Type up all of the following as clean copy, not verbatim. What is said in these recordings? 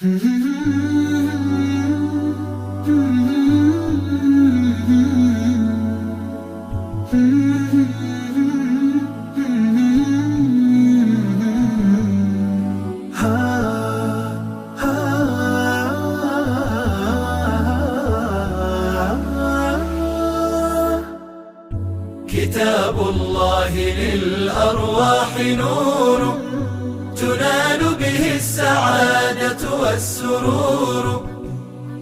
كتاب الله للأرواح نور، تنال به السعادة والسرور،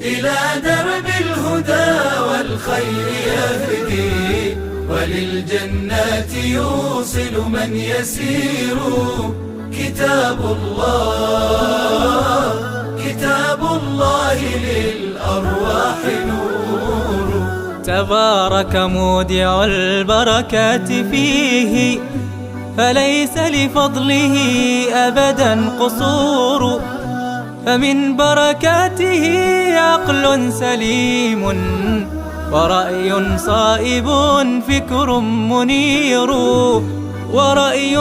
إلى درب الهدى والخير يهدي، وللجنات يوصل من يسير. كتاب الله للأرواح نور. تبارك مودع البركات فيه، فليس لفضله أبدا قصور. فمن بركاته عقل سليم، ورأي صائب فكر منير. ورأي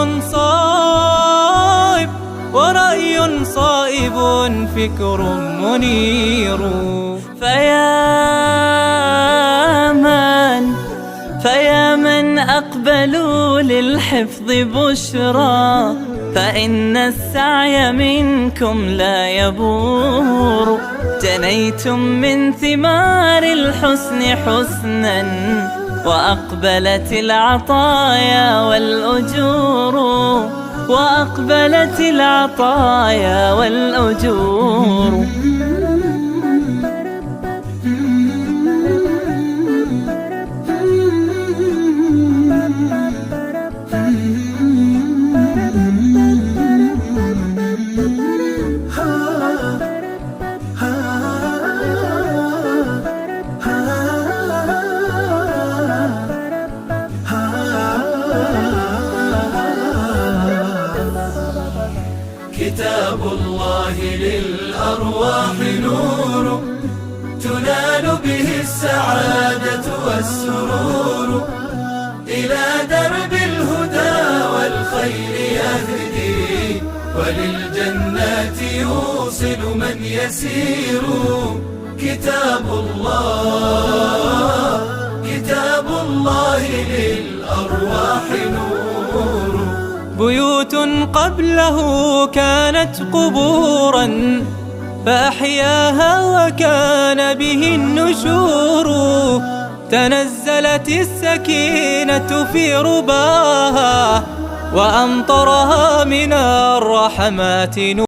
صائب فكر منير. فيا من أقبلوا للحفظ بشرى، فإن السعي منكم لا يبور. جنيتم من ثمار الحسن حسنا، وأقبلت العطايا والأجور. وأقبلت العطايا والأجور. كتاب الله للأرواح نور، تنال به السعادة والسرور، إلى درب الهدى والخير يهدي، وللجنات يوصل من يسير. كتاب الله للأرواح نور. بيوت قبله كانت قبورا، فأحياها وكان به النشور. تنزلت السكينة في رباها، وأمطرها من الرحمات نور.